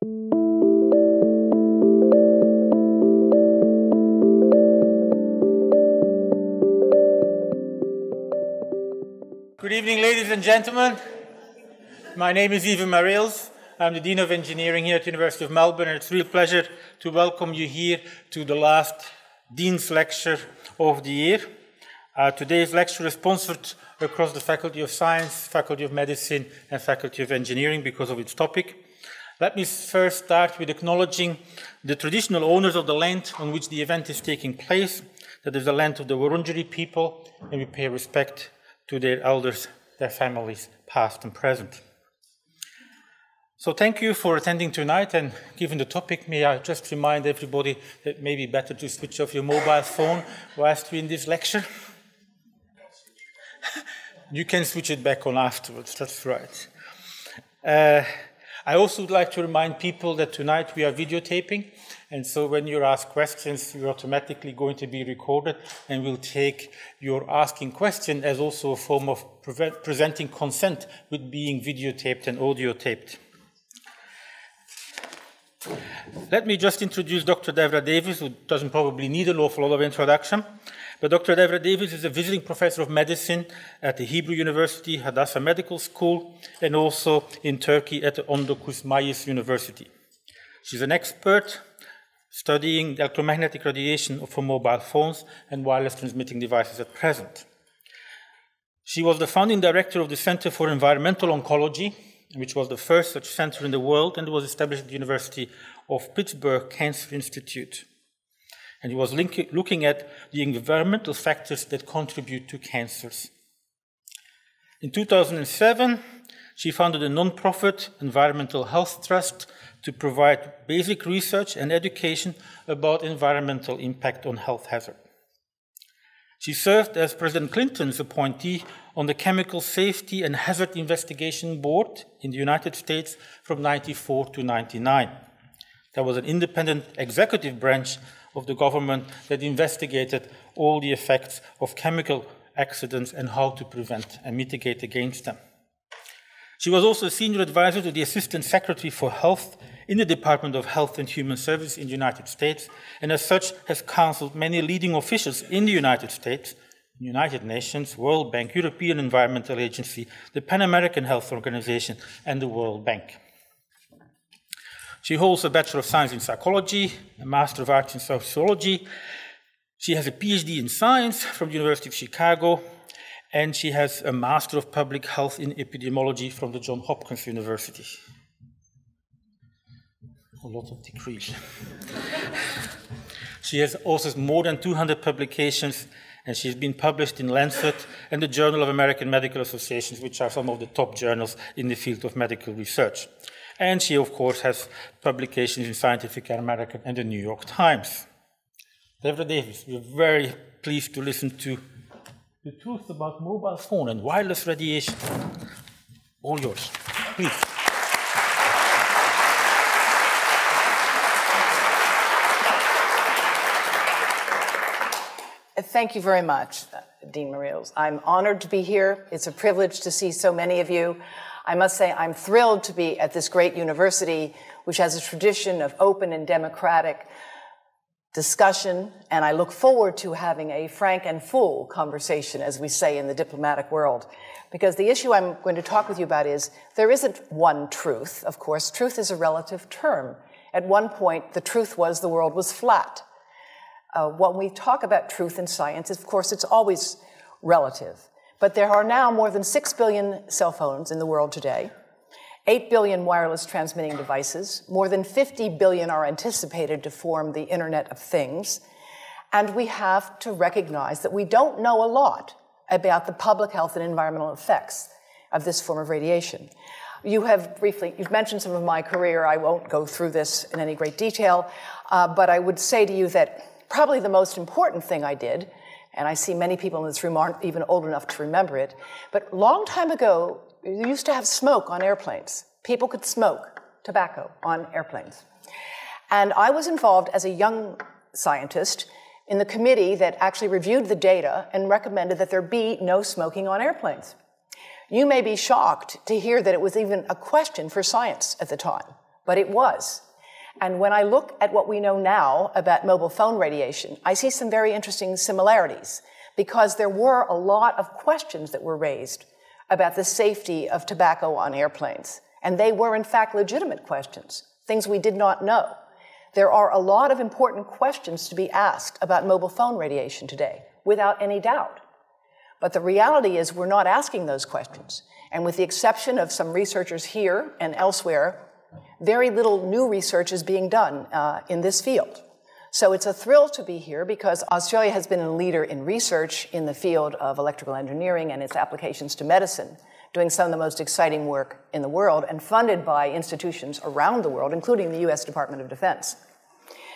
Good evening, ladies and gentlemen. My name is Yves Mariels. I'm the Dean of Engineering here at the University of Melbourne, and it's a real pleasure to welcome you here to the last Dean's Lecture of the year. Today's lecture is sponsored across the Faculty of Science, Faculty of Medicine, and Faculty of Engineering because of its topic. Let me first start with acknowledging the traditional owners of the land on which the event is taking place. That is the land of the Wurundjeri people, and we pay respect to their elders, their families, past and present. So thank you for attending tonight, and given the topic, may I just remind everybody that it may be better to switch off your mobile phone whilst we're in this lecture. You can switch it back on afterwards, that's right. I also would like to remind people that tonight we are videotaping, and so when you ask questions, you're automatically going to be recorded, and we'll take your asking question as also a form of presenting consent with being videotaped and audio taped. Let me just introduce Dr. Devra Davis, who doesn't probably need an awful lot of introduction. But Dr. Devra Davis is a visiting professor of medicine at the Hebrew University, Hadassah Medical School, and also in Turkey at the Ondokus Mayıs University. She's an expert studying electromagnetic radiation from mobile phones and wireless transmitting devices at present. She was the founding director of the Center for Environmental Oncology, which was the first such center in the world, and was established at the University of Pittsburgh Cancer Institute. And he was looking at the environmental factors that contribute to cancers. In 2007, she founded a non-profit environmental health trust to provide basic research and education about environmental impact on health hazard. She served as President Clinton's appointee on the Chemical Safety and Hazard Investigation Board in the United States from 1994 to 1999. That was an independent executive branch of the government that investigated all the effects of chemical accidents and how to prevent and mitigate against them. She was also a senior advisor to the Assistant Secretary for Health in the Department of Health and Human Services in the United States, and as such has counseled many leading officials in the United States, United Nations, World Bank, European Environmental Agency, the Pan American Health Organization, and the World Bank. She holds a Bachelor of Science in Psychology, a Master of Arts in Sociology. She has a PhD in Science from the University of Chicago, and she has a Master of Public Health in Epidemiology from the Johns Hopkins University. A lot of degrees. She has also more than 200 publications, and she's been published in Lancet and the Journal of American Medical Associations, which are some of the top journals in the field of medical research. And she, of course, has publications in Scientific American and the New York Times. Devra Davis, we're very pleased to listen to the truth about mobile phone and wireless radiation. All yours, please. Thank you very much, Dean Mariels. I'm honored to be here. It's a privilege to see so many of you. I must say I'm thrilled to be at this great university, which has a tradition of open and democratic discussion, and I look forward to having a frank and full conversation, as we say in the diplomatic world. Because the issue I'm going to talk with you about is, there isn't one truth, of course. Truth is a relative term. At one point, the truth was the world was flat. When we talk about truth in science, of course, it's always relative. But there are now more than 6 billion cell phones in the world today, 8 billion wireless transmitting devices, more than 50 billion are anticipated to form the Internet of Things, and we have to recognize that we don't know a lot about the public health and environmental effects of this form of radiation. You've mentioned some of my career. I won't go through this in any great detail, but I would say to you that probably the most important thing I did, and I see many people in this room aren't even old enough to remember it, but a long time ago, you used to have smoke on airplanes. People could smoke tobacco on airplanes. And I was involved as a young scientist in the committee that actually reviewed the data and recommended that there be no smoking on airplanes. You may be shocked to hear that it was even a question for science at the time, but it was. And when I look at what we know now about mobile phone radiation, I see some very interesting similarities, because there were a lot of questions that were raised about the safety of tobacco on airplanes. And they were, in fact, legitimate questions, things we did not know. There are a lot of important questions to be asked about mobile phone radiation today, without any doubt. But the reality is we're not asking those questions. And with the exception of some researchers here and elsewhere, very little new research is being done in this field. So it's a thrill to be here, because Australia has been a leader in research in the field of electrical engineering and its applications to medicine, doing some of the most exciting work in the world and funded by institutions around the world, including the US Department of Defense.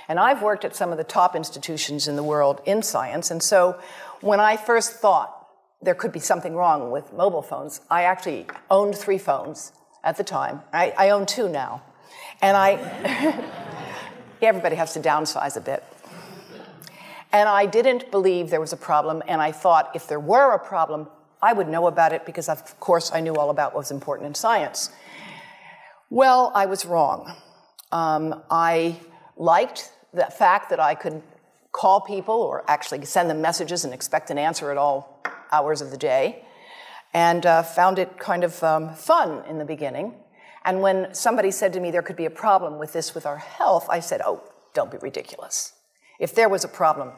And I've worked at some of the top institutions in the world in science, and so when I first thought there could be something wrong with mobile phones, I actually owned 3 phones at the time. I own 2 now. And everybody has to downsize a bit. And I didn't believe there was a problem, and I thought if there were a problem, I would know about it, because of course I knew all about what was important in science. Well, I was wrong. I liked the fact that I could call people or actually send them messages and expect an answer at all hours of the day, and found it kind of fun in the beginning. And when somebody said to me there could be a problem with this with our health, I said, oh, don't be ridiculous. If there was a problem,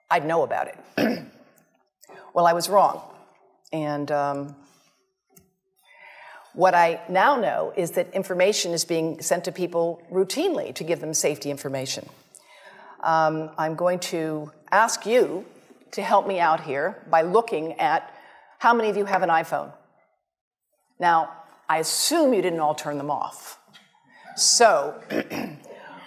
I'd know about it. Well, I was wrong. And what I now know is that information is being sent to people routinely to give them safety information. I'm going to ask you to help me out here by looking at how many of you have an iPhone. Now, I assume you didn't all turn them off. So,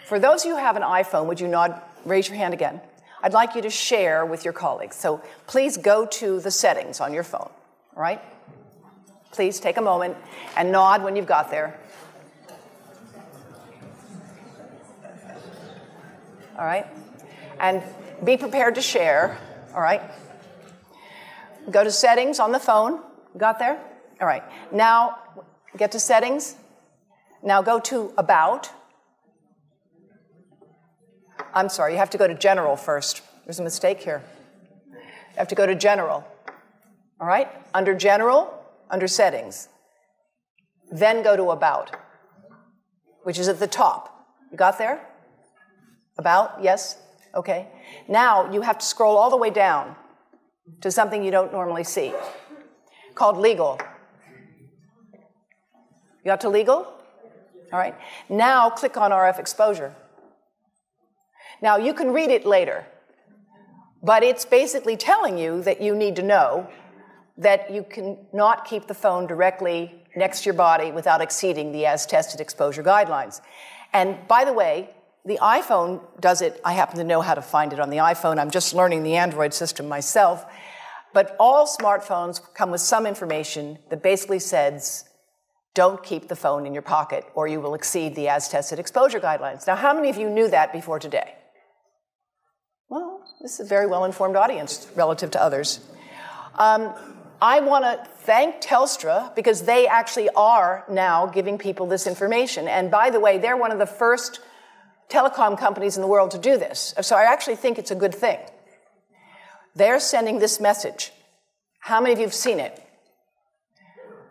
for those of you who have an iPhone, would you nod, raise your hand again? I'd like you to share with your colleagues. So please go to the settings on your phone, all right? Please take a moment and nod when you've got there. All right? And be prepared to share, all right? Go to settings on the phone. Got there? All right. Now, get to settings. Now go to about. I'm sorry, you have to go to general first. There's a mistake here. You have to go to general. All right? Under general, under settings. Then go to about, which is at the top. You got there? About, yes? Okay. Now you have to scroll all the way down to something you don't normally see, called legal. You got to legal? All right. Now click on RF exposure. Now you can read it later, but it's basically telling you that you need to know that you cannot keep the phone directly next to your body without exceeding the as-tested exposure guidelines. And by the way, the iPhone does it. I happen to know how to find it on the iPhone. I'm just learning the Android system myself. But all smartphones come with some information that basically says, don't keep the phone in your pocket or you will exceed the as-tested exposure guidelines. Now, how many of you knew that before today? Well, this is a very well-informed audience relative to others. I want to thank Telstra because they actually are now giving people this information. And by the way, they're one of the first telecom companies in the world to do this. So I actually think it's a good thing. They're sending this message. How many of you have seen it?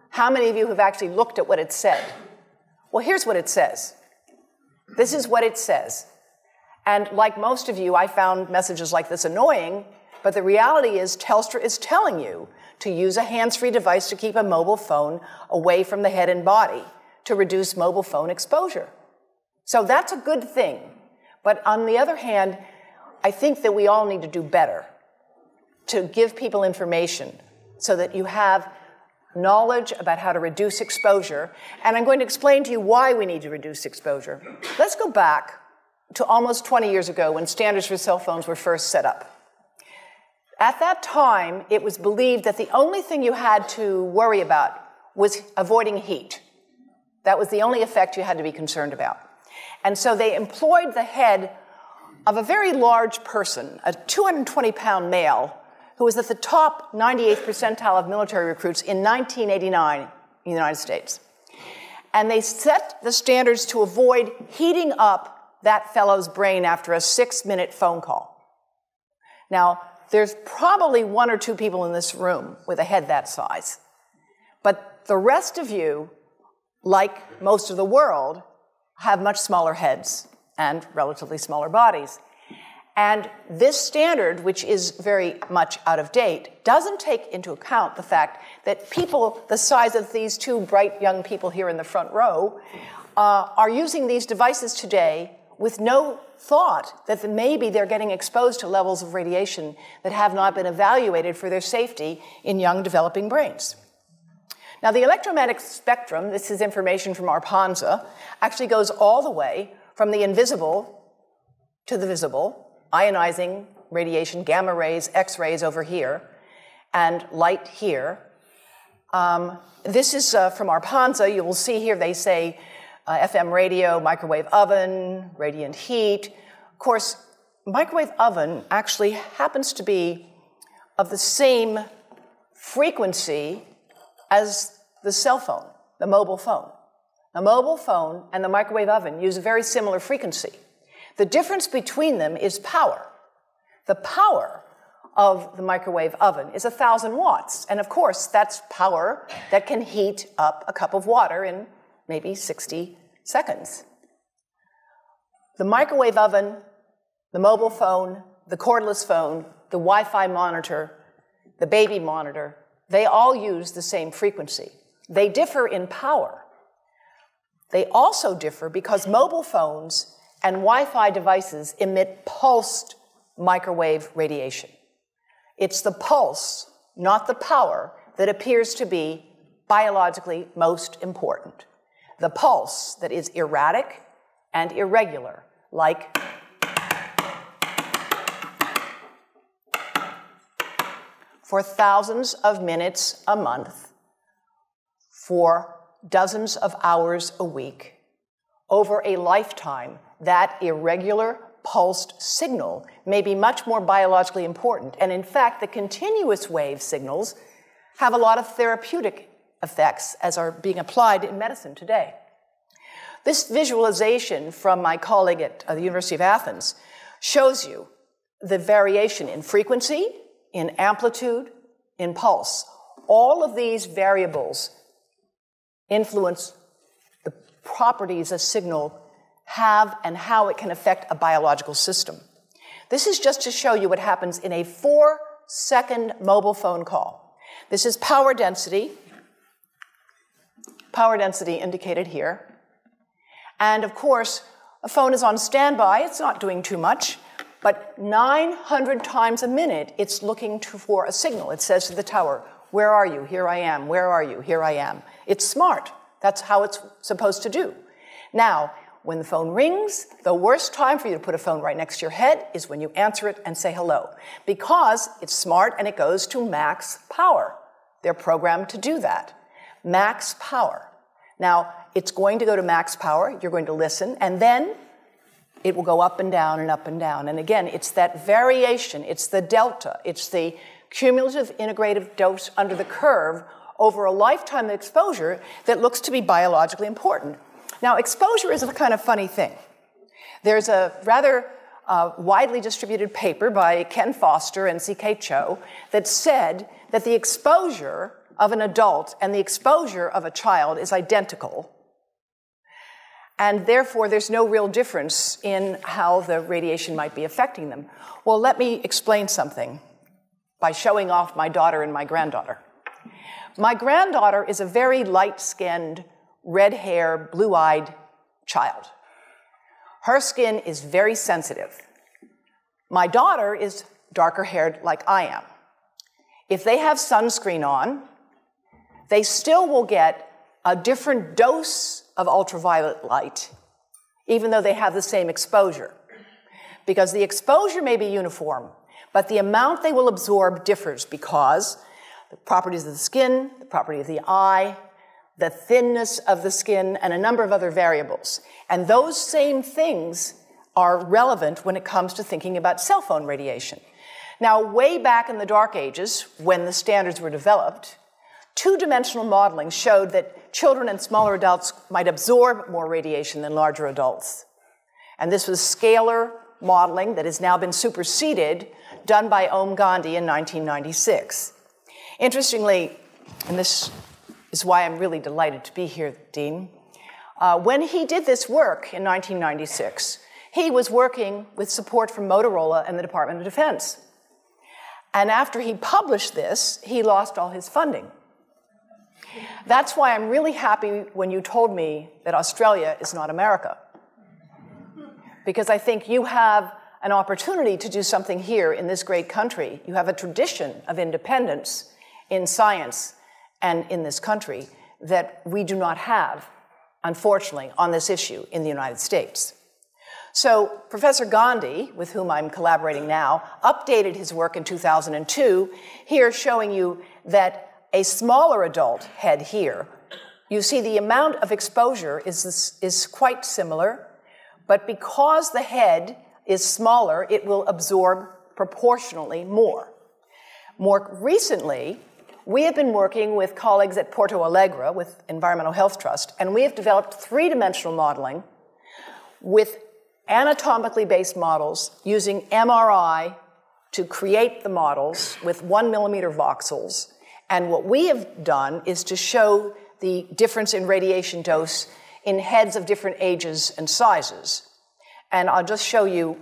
How many of you have actually looked at what it said? Well, here's what it says. This is what it says. And like most of you, I found messages like this annoying, but the reality is Telstra is telling you to use a hands-free device to keep a mobile phone away from the head and body to reduce mobile phone exposure. So that's a good thing. But on the other hand, I think that we all need to do better to give people information so that you have knowledge about how to reduce exposure. And I'm going to explain to you why we need to reduce exposure. Let's go back to almost 20 years ago when standards for cell phones were first set up. At that time, it was believed that the only thing you had to worry about was avoiding heat. That was the only effect you had to be concerned about. And so they employed the head of a very large person, a 220-pound male, who was at the top 98th percentile of military recruits in 1989 in the United States. And they set the standards to avoid heating up that fellow's brain after a 6-minute phone call. Now, there's probably 1 or 2 people in this room with a head that size. But the rest of you, like most of the world, have much smaller heads and relatively smaller bodies. And this standard, which is very much out of date, doesn't take into account the fact that people the size of these 2 bright young people here in the front row are using these devices today with no thought that maybe they're getting exposed to levels of radiation that have not been evaluated for their safety in young developing brains. Now, the electromagnetic spectrum, this is information from ARPANSA, actually goes all the way from the invisible to the visible, ionizing radiation, gamma rays, X-rays over here, and light here. This is from ARPANSA. You will see here they say FM radio, microwave oven, radiant heat. Of course, microwave oven actually happens to be of the same frequency as the cell phone, the mobile phone. The mobile phone and the microwave oven use a very similar frequency. The difference between them is power. The power of the microwave oven is 1,000 watts. And of course, that's power that can heat up a cup of water in maybe 60 seconds. The microwave oven, the mobile phone, the cordless phone, the Wi-Fi monitor, the baby monitor, they all use the same frequency. They differ in power. They also differ because mobile phones and Wi-Fi devices emit pulsed microwave radiation. It's the pulse, not the power, that appears to be biologically most important. The pulse that is erratic and irregular, like for thousands of minutes a month, for dozens of hours a week, over a lifetime, that irregular pulsed signal may be much more biologically important. And in fact, the continuous wave signals have a lot of therapeutic effects as are being applied in medicine today. This visualization from my colleague at the University of Athens shows you the variation in frequency, in amplitude, in pulse. All of these variables influence the properties a signal have and how it can affect a biological system. This is just to show you what happens in a 4-second mobile phone call. This is power density indicated here. And of course, a phone is on standby, it's not doing too much, but 900 times a minute, it's looking for a signal. It says to the tower, where are you? Here I am. Where are you? Here I am. It's smart. That's how it's supposed to do. Now, when the phone rings, the worst time for you to put a phone right next to your head is when you answer it and say hello, because it's smart and it goes to max power. They're programmed to do that. Max power. Now, it's going to go to max power. You're going to listen, and then it will go up and down and up and down. And again, it's that variation. It's the delta. It's the cumulative integrative dose under the curve over a lifetime of exposure that looks to be biologically important. Now, exposure is a kind of funny thing. There's a rather widely distributed paper by Ken Foster and C.K. Cho that said that the exposure of an adult and the exposure of a child is identical, and therefore there's no real difference in how the radiation might be affecting them. Well, let me explain something by showing off my daughter and my granddaughter. My granddaughter is a very light-skinned, red-haired, blue-eyed child. Her skin is very sensitive. My daughter is darker-haired like I am. If they have sunscreen on, they still will get a different dose of ultraviolet light, even though they have the same exposure. Because the exposure may be uniform, but the amount they will absorb differs because the properties of the skin, the property of the eye, the thinness of the skin, and a number of other variables. And those same things are relevant when it comes to thinking about cell phone radiation. Now, way back in the dark ages, when the standards were developed, Two-dimensional modeling showed that children and smaller adults might absorb more radiation than larger adults. And this was scalar modeling that has now been superseded, done by Om Gandhi in 1996. Interestingly, and this is why I'm really delighted to be here, Dean, when he did this work in 1996, he was working with support from Motorola and the Department of Defense. And after he published this, he lost all his funding. That's why I'm really happy when you told me that Australia is not America. Because I think you have an opportunity to do something here in this great country. You have a tradition of independence in science and in this country that we do not have, unfortunately, on this issue in the United States. So Professor Gandhi, with whom I'm collaborating now, updated his work in 2002, here showing you that a smaller adult head here, you see the amount of exposure is quite similar, but because the head is smaller, it will absorb proportionally more. More recently, we have been working with colleagues at Porto Alegre with Environmental Health Trust, and we have developed three-dimensional modeling with anatomically based models using MRI to create the models with 1 millimeter voxels. And what we have done is to show the difference in radiation dose in heads of different ages and sizes. And I'll just show you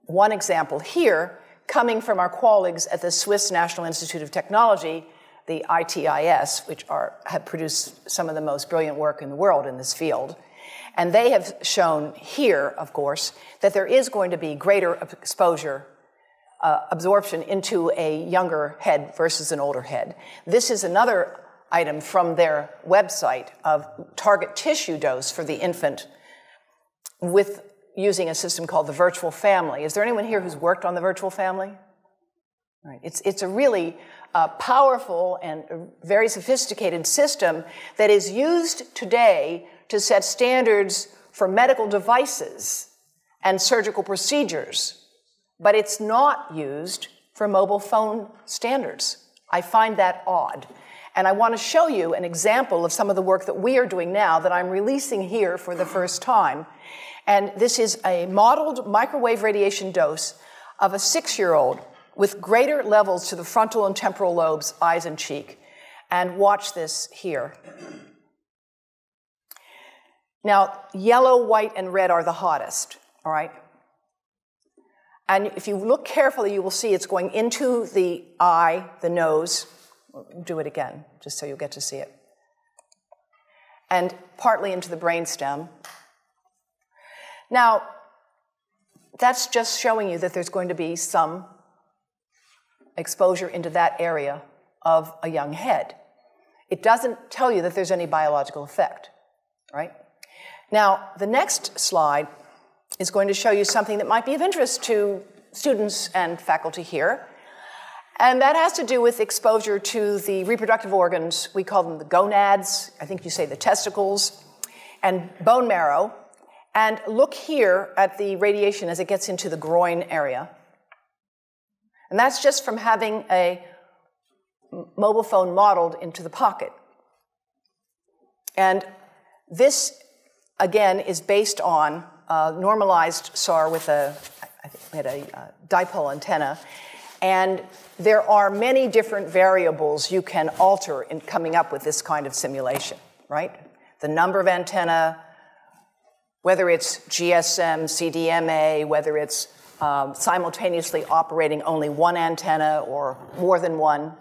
one example here, coming from our colleagues at the Swiss National Institute of Technology, the ITIS, which have produced some of the most brilliant work in the world in this field. And they have shown here, of course, that there is going to be greater exposure, absorption into a younger head versus an older head. This is another item from their website of target tissue dose for the infant with using a system called the virtual family. Is there anyone here who's worked on the virtual family? Right. It's a really powerful and very sophisticated system that is used today to set standards for medical devices and surgical procedures, but it's not used for mobile phone standards. I find that odd. And I want to show you an example of some of the work that we are doing now that I'm releasing here for the first time. And this is a modeled microwave radiation dose of a 6-year-old with greater levels to the frontal and temporal lobes, eyes and cheek. And watch this here. Now, yellow, white, and red are the hottest, all right? And if you look carefully, you will see it's going into the eye, the nose. Do it again, just so you'll get to see it. And partly into the brainstem. Now, that's just showing you that there's going to be some exposure into that area of a young head. It doesn't tell you that there's any biological effect, right? Now, the next slide is going to show you something that might be of interest to students and faculty here. And that has to do with exposure to the reproductive organs. We call them the gonads. I think you say the testicles, and bone marrow. And look here at the radiation as it gets into the groin area. And that's just from having a mobile phone modeled into the pocket. And this, again, is based on normalized SAR with I think we had a dipole antenna. And there are many different variables you can alter in coming up with this kind of simulation, right? The number of antenna, whether it's GSM, CDMA, whether it's simultaneously operating only one antenna or more than one.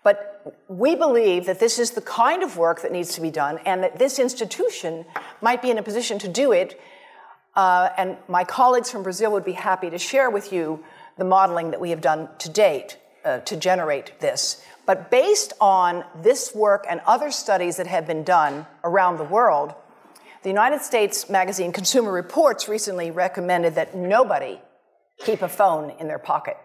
But we believe that this is the kind of work that needs to be done and that this institution might be in a position to do it. And my colleagues from Brazil would be happy to share with you the modeling that we have done to date to generate this. But based on this work and other studies that have been done around the world, the United States magazine Consumer Reports recently recommended that nobody keep a phone in their pocket.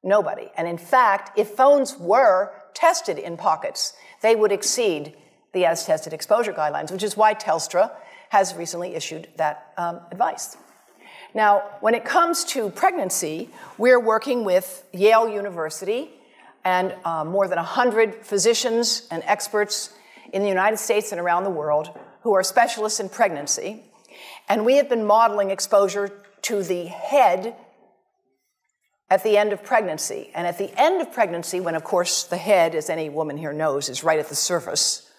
Nobody. And in fact, if phones were tested in pockets, they would exceed the as-tested exposure guidelines, which is why Telstra has recently issued that advice. Now, when it comes to pregnancy, we're working with Yale University and more than 100 physicians and experts in the United States and around the world who are specialists in pregnancy. And we have been modeling exposure to the head at the end of pregnancy. And at the end of pregnancy, when of course the head, as any woman here knows, is right at the surface,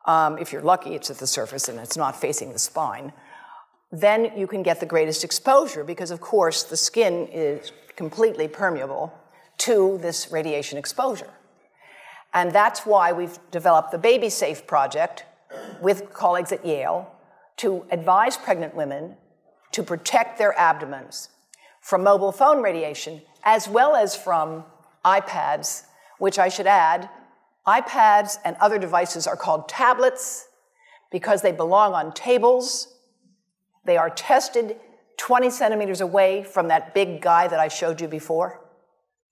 if you're lucky it's at the surface and it's not facing the spine, then you can get the greatest exposure because of course the skin is completely permeable to this radiation exposure. And that's why we've developed the Baby Safe project with colleagues at Yale to advise pregnant women to protect their abdomens from mobile phone radiation as well as from iPads, which I should add, iPads and other devices are called tablets because they belong on tables. They are tested 20 centimeters away from that big guy that I showed you before.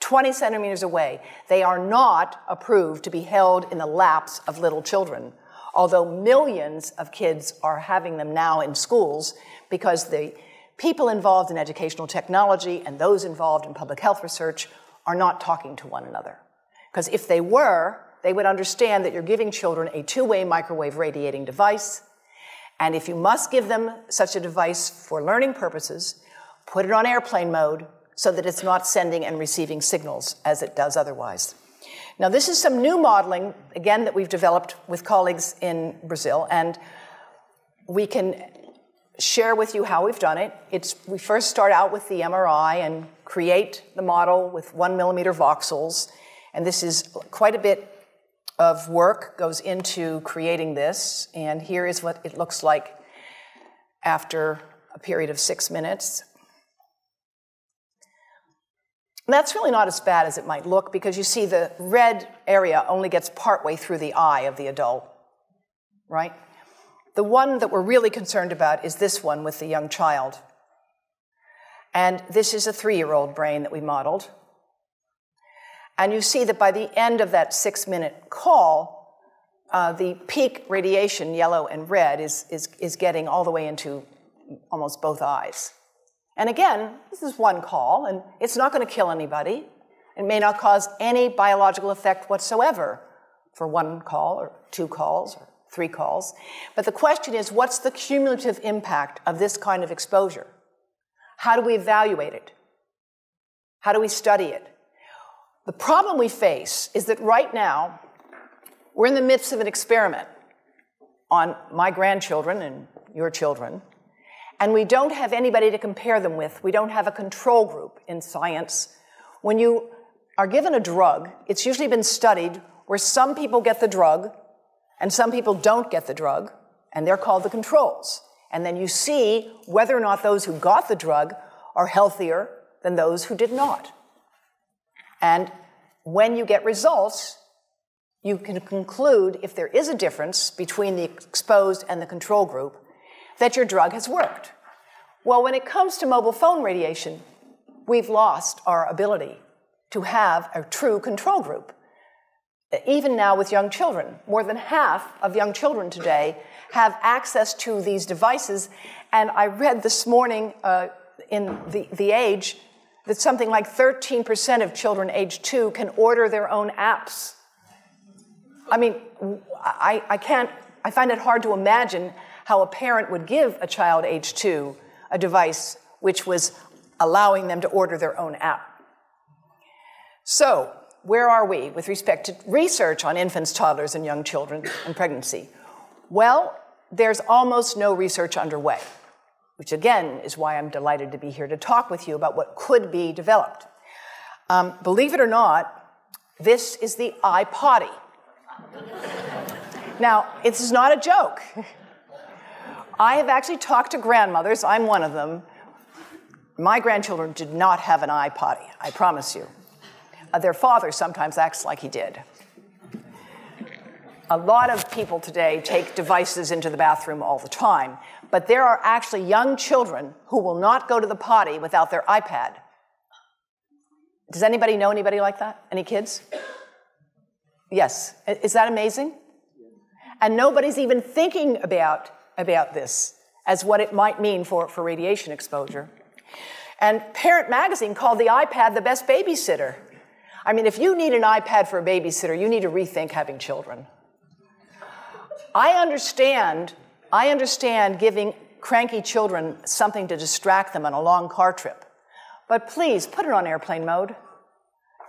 20 centimeters away. They are not approved to be held in the laps of little children, although millions of kids are having them now in schools because the people involved in educational technology and those involved in public health research are not talking to one another. Because if they were, they would understand that you're giving children a two-way microwave radiating device, and if you must give them such a device for learning purposes, put it on airplane mode so that it's not sending and receiving signals as it does otherwise. Now, this is some new modeling, again, that we've developed with colleagues in Brazil, and we can share with you how we've done it. We first start out with the MRI and create the model with 1 millimeter voxels, and this is quite a bit of work goes into creating this, and here is what it looks like after a period of 6 minutes. And that's really not as bad as it might look because you see the red area only gets partway through the eye of the adult, right? The one that we're really concerned about is this one with the young child. And this is a 3-year-old brain that we modeled. And you see that by the end of that 6-minute call, the peak radiation, yellow and red, is getting all the way into almost both eyes. And again, this is one call, and it's not going to kill anybody. It may not cause any biological effect whatsoever for 1 call or 2 calls or 3 calls. But the question is, what's the cumulative impact of this kind of exposure? How do we evaluate it? How do we study it? The problem we face is that right now, we're in the midst of an experiment on my grandchildren and your children, and we don't have anybody to compare them with. We don't have a control group in science. When you are given a drug, it's usually been studied where some people get the drug and some people don't get the drug, and they're called the controls. And then you see whether or not those who got the drug are healthier than those who did not. And when you get results, you can conclude, if there is a difference between the exposed and the control group, that your drug has worked. Well, when it comes to mobile phone radiation, we've lost our ability to have a true control group. Even now with young children, more than half of young children today have access to these devices. And I read this morning in the Age that something like 13% of children age 2 can order their own apps. I mean, I find it hard to imagine how a parent would give a child age 2 a device which was allowing them to order their own app. So, where are we with respect to research on infants, toddlers, and young children and pregnancy? Well, there's almost no research underway, which again is why I'm delighted to be here to talk with you about what could be developed. Believe it or not, this is the iPotty. Now, this is not a joke. I have actually talked to grandmothers. I'm one of them. My grandchildren did not have an iPotty, I promise you. Their father sometimes acts like he did. A lot of people today take devices into the bathroom all the time, but there are actually young children who will not go to the potty without their iPad. Does anybody know anybody like that? Any kids? Yes. Is that amazing? And nobody's even thinking about this as what it might mean for radiation exposure. And Parent Magazine called the iPad the best babysitter. I mean, if you need an iPad for a babysitter, you need to rethink having children. I understand giving cranky children something to distract them on a long car trip. But please, put it on airplane mode.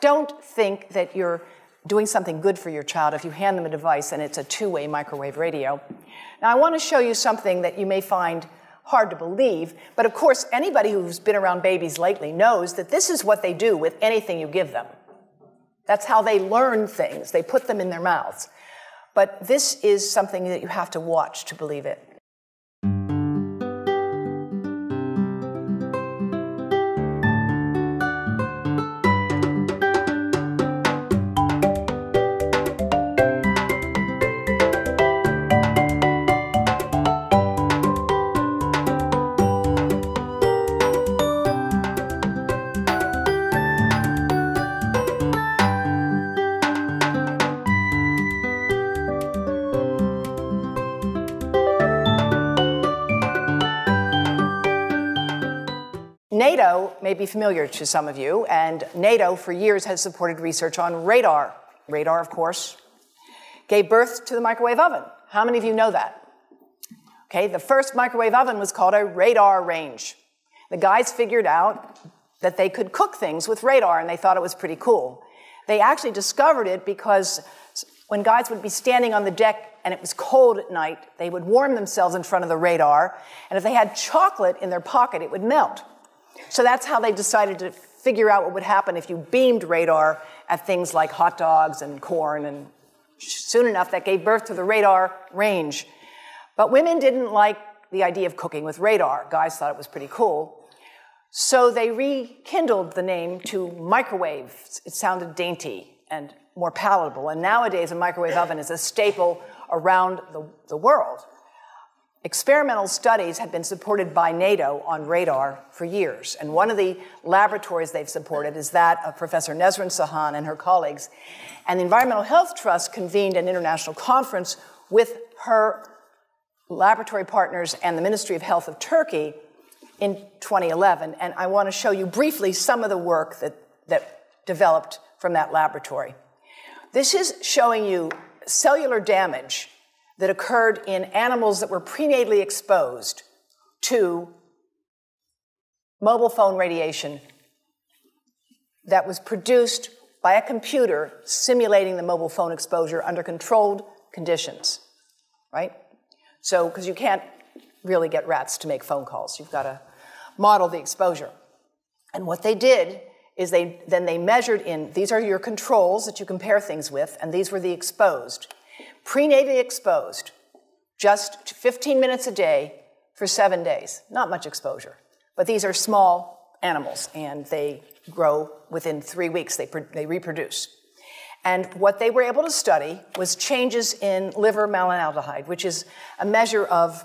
Don't think that you're doing something good for your child if you hand them a device and it's a two-way microwave radio. Now, I want to show you something that you may find hard to believe, but of course, anybody who's been around babies lately knows that this is what they do with anything you give them. That's how they learn things. They put them in their mouths. But this is something that you have to watch to believe it. NATO may be familiar to some of you, and NATO for years has supported research on radar. Radar, of course, gave birth to the microwave oven. How many of you know that? Okay, the first microwave oven was called a radar range. The guys figured out that they could cook things with radar, and they thought it was pretty cool. They actually discovered it because when guys would be standing on the deck and it was cold at night, they would warm themselves in front of the radar, and if they had chocolate in their pocket, it would melt. So that's how they decided to figure out what would happen if you beamed radar at things like hot dogs and corn, and soon enough that gave birth to the radar range. But women didn't like the idea of cooking with radar. Guys thought it was pretty cool. So they rekindled the name to microwave. It sounded dainty and more palatable, and nowadays a microwave oven is a staple around the world. Experimental studies have been supported by NATO on radar for years, and one of the laboratories they've supported is that of Professor Nesrin Sahan and her colleagues. And the Environmental Health Trust convened an international conference with her laboratory partners and the Ministry of Health of Turkey in 2011, and I want to show you briefly some of the work that developed from that laboratory. This is showing you cellular damage that occurred in animals that were prenatally exposed to mobile phone radiation that was produced by a computer simulating the mobile phone exposure under controlled conditions, right? So, because you can't really get rats to make phone calls. You've got to model the exposure. And what they did is they measured in, these are your controls that you compare things with, and these were the exposed. Prenatally exposed, just 15 minutes a day for 7 days. Not much exposure. But these are small animals, and they grow within 3 weeks. They reproduce. And what they were able to study was changes in liver malonaldehyde, which is a measure of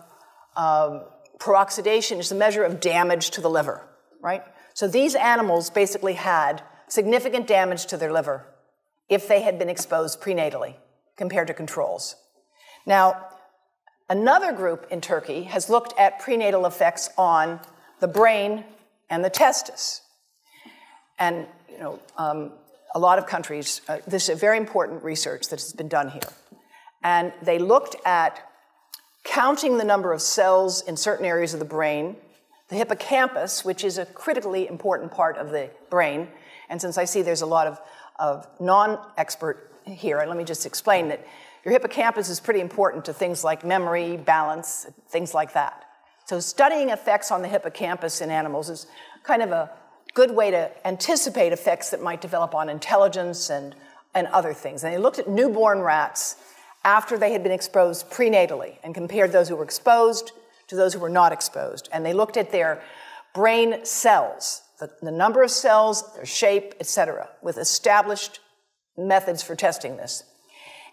peroxidation, is a measure of damage to the liver, right? So these animals basically had significant damage to their liver if they had been exposed prenatally compared to controls. Now, another group in Turkey has looked at prenatal effects on the brain and the testis. And, you know, a lot of countries, this is a very important research that has been done here. And they looked at counting the number of cells in certain areas of the brain, the hippocampus, which is a critically important part of the brain. And since I see there's a lot of non-expert here, and let me just explain that your hippocampus is pretty important to things like memory, balance, things like that. So studying effects on the hippocampus in animals is kind of a good way to anticipate effects that might develop on intelligence and other things. And they looked at newborn rats after they had been exposed prenatally and compared those who were exposed to those who were not exposed. And they looked at their brain cells, the number of cells, their shape, etc., with established methods for testing this.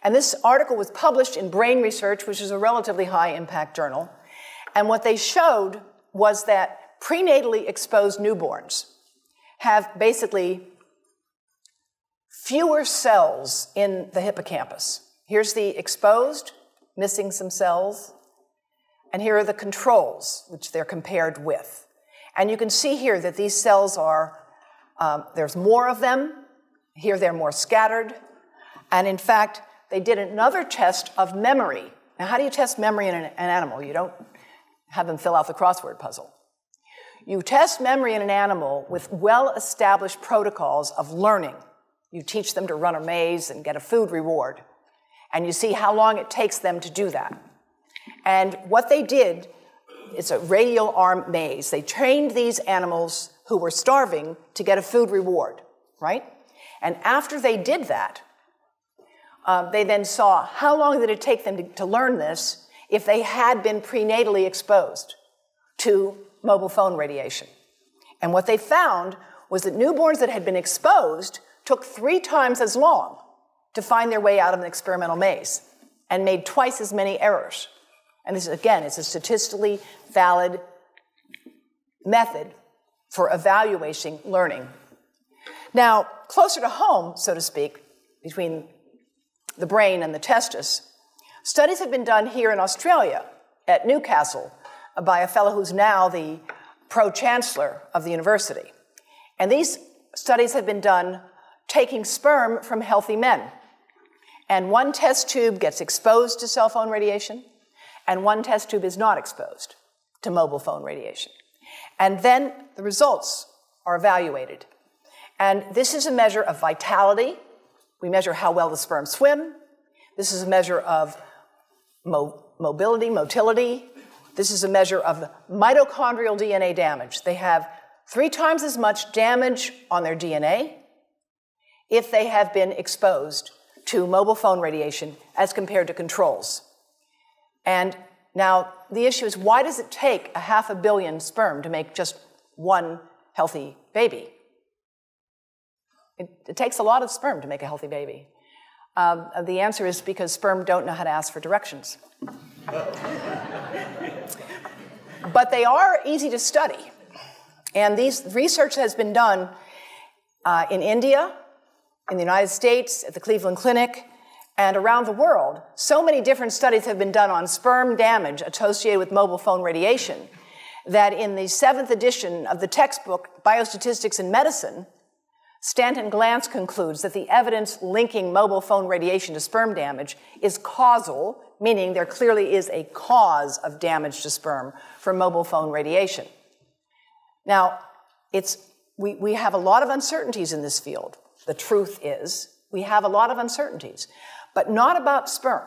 And this article was published in Brain Research, which is a relatively high-impact journal. And what they showed was that prenatally exposed newborns have basically fewer cells in the hippocampus. Here's the exposed, missing some cells, and here are the controls, which they're compared with. And you can see here that these cells are, there's more of them Here they're more scattered. And in fact, they did another test of memory. Now, how do you test memory in an animal? You don't have them fill out the crossword puzzle. You test memory in an animal with well-established protocols of learning. You teach them to run a maze and get a food reward. And you see how long it takes them to do that. And what they did, it's a radial arm maze. They trained these animals who were starving to get a food reward, right? And after they did that, they then saw how long did it take them to learn this if they had been prenatally exposed to mobile phone radiation. And what they found was that newborns that had been exposed took 3 times as long to find their way out of an experimental maze and made twice as many errors. And this, again, is a statistically valid method for evaluating learning. Now, closer to home, so to speak, between the brain and the testis, studies have been done here in Australia at Newcastle by a fellow who's now the pro-chancellor of the university. And these studies have been done taking sperm from healthy men. And one test tube gets exposed to cell phone radiation, and one test tube is not exposed to mobile phone radiation. And then the results are evaluated. And this is a measure of vitality. We measure how well the sperm swim. This is a measure of motility. This is a measure of mitochondrial DNA damage. They have 3 times as much damage on their DNA if they have been exposed to mobile phone radiation as compared to controls. And now the issue is, why does it take 500 million sperm to make just one healthy baby? It takes a lot of sperm to make a healthy baby. The answer is because sperm don't know how to ask for directions. But they are easy to study. And these research has been done in India, in the United States, at the Cleveland Clinic, and around the world. So many different studies have been done on sperm damage associated with mobile phone radiation that in the 7th edition of the textbook, Biostatistics in Medicine, Stanton Glantz concludes that the evidence linking mobile phone radiation to sperm damage is causal, meaning there clearly is a cause of damage to sperm from mobile phone radiation. Now, we have a lot of uncertainties in this field. The truth is, we have a lot of uncertainties, but not about sperm.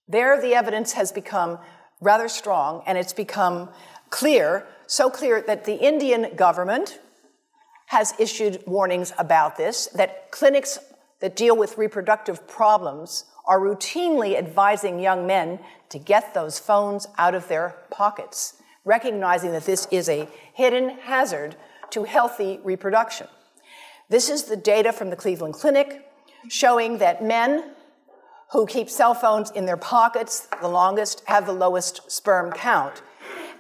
There, the evidence has become rather strong, and it's become clear, so clear that the Indian government has issued warnings about this, that clinics that deal with reproductive problems are routinely advising young men to get those phones out of their pockets, recognizing that this is a hidden hazard to healthy reproduction. This is the data from the Cleveland Clinic showing that men who keep cell phones in their pockets the longest have the lowest sperm count.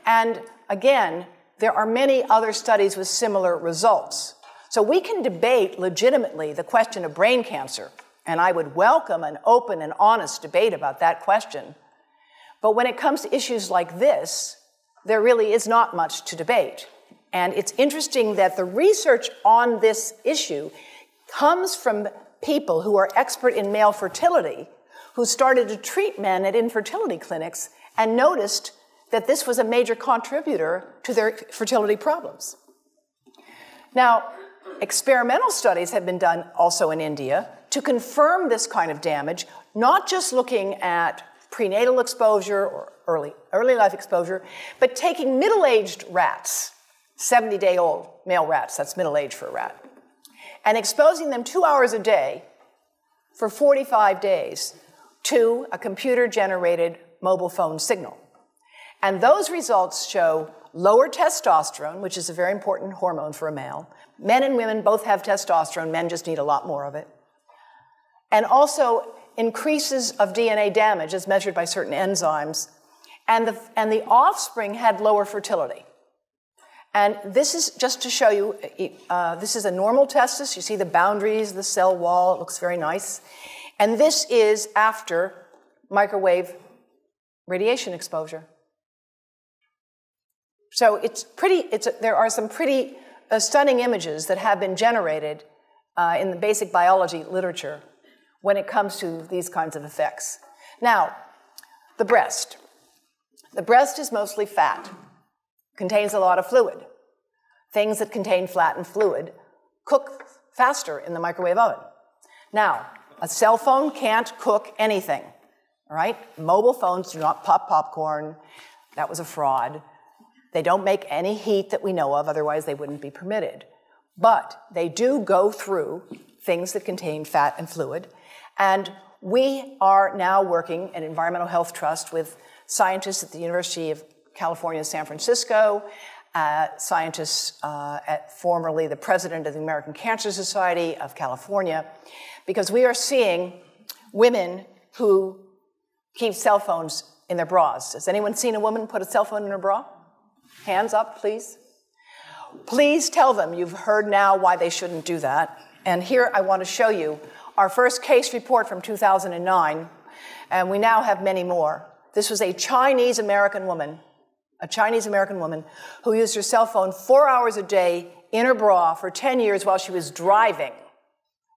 And again, there are many other studies with similar results. So we can debate legitimately the question of brain cancer, and I would welcome an open and honest debate about that question. But when it comes to issues like this, there really is not much to debate. And it's interesting that the research on this issue comes from people who are expert in male fertility, who started to treat men at infertility clinics and noticed that this was a major contributor to their fertility problems. Now, experimental studies have been done also in India to confirm this kind of damage, not just looking at prenatal exposure or early life exposure, but taking middle-aged rats, 70-day-old male rats, that's middle age for a rat, and exposing them 2 hours a day for 45 days to a computer-generated mobile phone signal. And those results show lower testosterone, which is a very important hormone for a male. Men and women both have testosterone. Men just need a lot more of it. And also increases of DNA damage as measured by certain enzymes. And the offspring had lower fertility. And this is just to show you, this is a normal testis. You see the boundaries, the cell wall. It looks very nice. And this is after microwave radiation exposure. So there are some pretty stunning images that have been generated in the basic biology literature when it comes to these kinds of effects. Now, the breast. The breast is mostly fat, contains a lot of fluid. Things that contain fat and fluid cook faster in the microwave oven. Now, a cell phone can't cook anything, all right? Mobile phones do not pop popcorn. That was a fraud. They don't make any heat that we know of, otherwise they wouldn't be permitted. But they do go through things that contain fat and fluid. And we are now working at Environmental Health Trust with scientists at the University of California, San Francisco, scientists formerly the president of the American Cancer Society of California, because we are seeing women who keep cell phones in their bras. Has anyone seen a woman put a cell phone in her bra? Hands up, please. Please tell them you've heard now why they shouldn't do that. And here I want to show you our first case report from 2009, and we now have many more. This was a Chinese-American woman who used her cell phone 4 hours a day in her bra for 10 years while she was driving.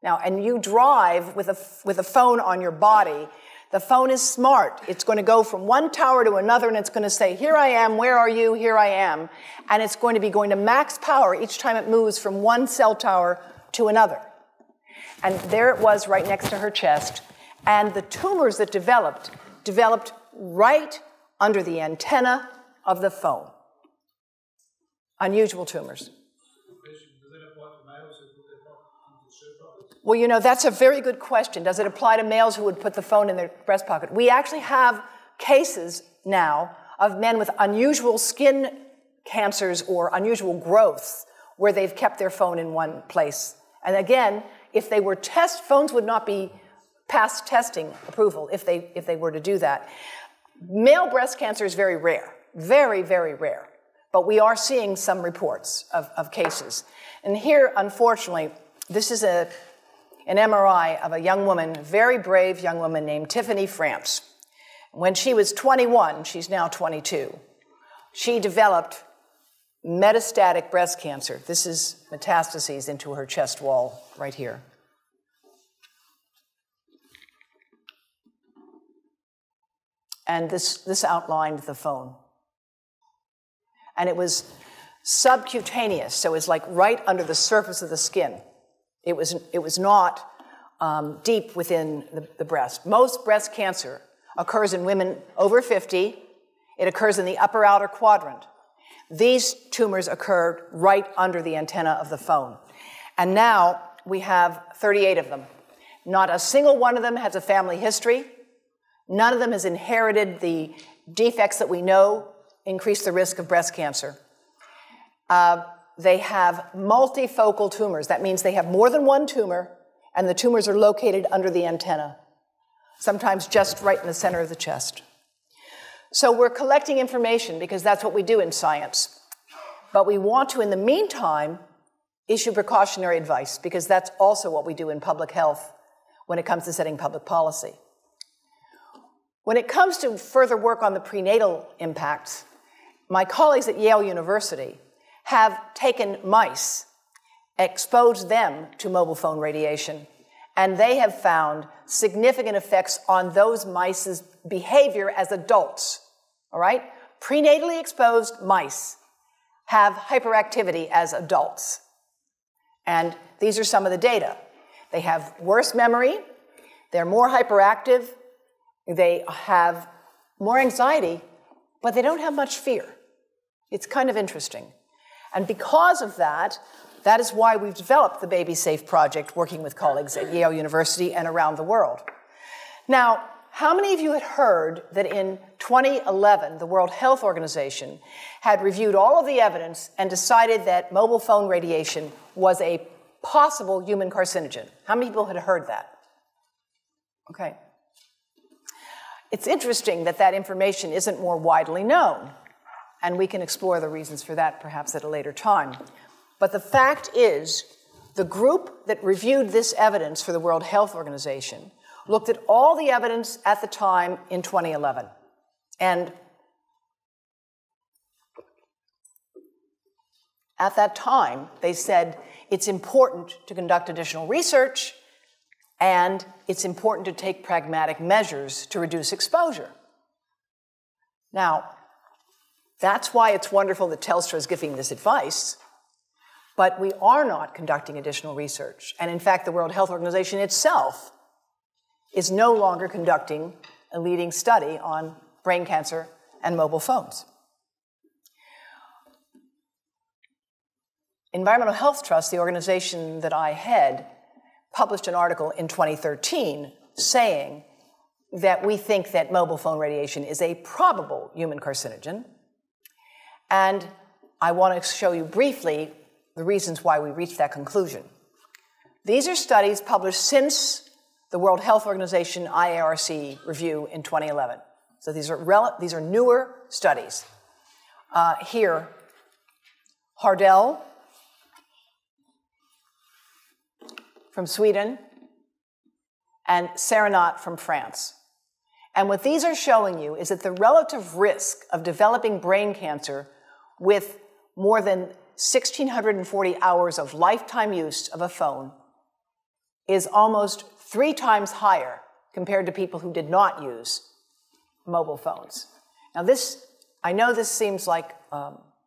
Now, and you drive with a phone on your body. The phone is smart. It's going to go from one tower to another, and it's going to say, here I am, where are you, here I am. And it's going to be going to max power each time it moves from one cell tower to another. And there it was right next to her chest. And the tumors that developed right under the antenna of the phone. Unusual tumors. Well, you know, that's a very good question. Does it apply to males who would put the phone in their breast pocket? We actually have cases now of men with unusual skin cancers or unusual growths where they've kept their phone in one place. And again, if they were phones would not be past testing approval if they were to do that. Male breast cancer is very rare, very, very rare. But we are seeing some reports of cases. And here, unfortunately, this is an MRI of a young woman, a very brave young woman named Tiffany France. When she was 21, she's now 22, she developed metastatic breast cancer. This is metastases into her chest wall right here. And this outlined the phone. And it was subcutaneous, so it's like right under the surface of the skin. It was not deep within the breast. Most breast cancer occurs in women over 50. It occurs in the upper outer quadrant. These tumors occurred right under the antenna of the phone. And now we have 38 of them. Not a single one of them has a family history. None of them has inherited the defects that we know increase the risk of breast cancer. They have multifocal tumors. That means they have more than one tumor, and the tumors are located under the antenna, sometimes just right in the center of the chest. So we're collecting information because that's what we do in science. But we want to, in the meantime, issue precautionary advice because that's also what we do in public health when it comes to setting public policy. When it comes to further work on the prenatal impacts, my colleagues at Yale University have taken mice, exposed them to mobile phone radiation, and they have found significant effects on those mice's behavior as adults, all right? Prenatally exposed mice have hyperactivity as adults. And these are some of the data. They have worse memory, they're more hyperactive, they have more anxiety, but they don't have much fear. It's kind of interesting. And because of that, that is why we've developed the Baby Safe Project, working with colleagues at Yale University and around the world. Now, how many of you had heard that in 2011, the World Health Organization had reviewed all of the evidence and decided that mobile phone radiation was a possible human carcinogen? How many people had heard that? Okay. It's interesting that that information isn't more widely known, and we can explore the reasons for that perhaps at a later time. But the fact is, the group that reviewed this evidence for the World Health Organization looked at all the evidence at the time in 2011. And At that time, they said it's important to conduct additional research and it's important to take pragmatic measures to reduce exposure. Now, that's why it's wonderful that Telstra is giving this advice, but we are not conducting additional research. And in fact, the World Health Organization itself is no longer conducting a leading study on brain cancer and mobile phones. Environmental Health Trust, the organization that I head, published an article in 2013 saying that we think that mobile phone radiation is a probable human carcinogen. And I want to show you briefly the reasons why we reached that conclusion. These are studies published since the World Health Organization IARC review in 2011. So these are newer studies. Here, Hardell from Sweden and Serenat from France. And what these are showing you is that the relative risk of developing brain cancer with more than 1,640 hours of lifetime use of a phone is almost 3 times higher compared to people who did not use mobile phones. Now I know this seems like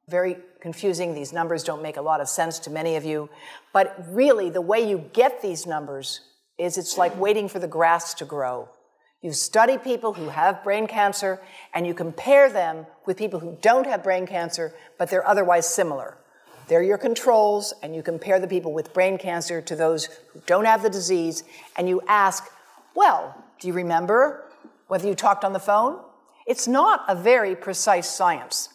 very confusing. These numbers don't make a lot of sense to many of you, but really the way you get these numbers is it's like waiting for the grass to grow. You study people who have brain cancer and you compare them with people who don't have brain cancer, but they're otherwise similar. They're your controls, and you compare the people with brain cancer to those who don't have the disease, and you ask, well, do you remember whether you talked on the phone? It's not a very precise science.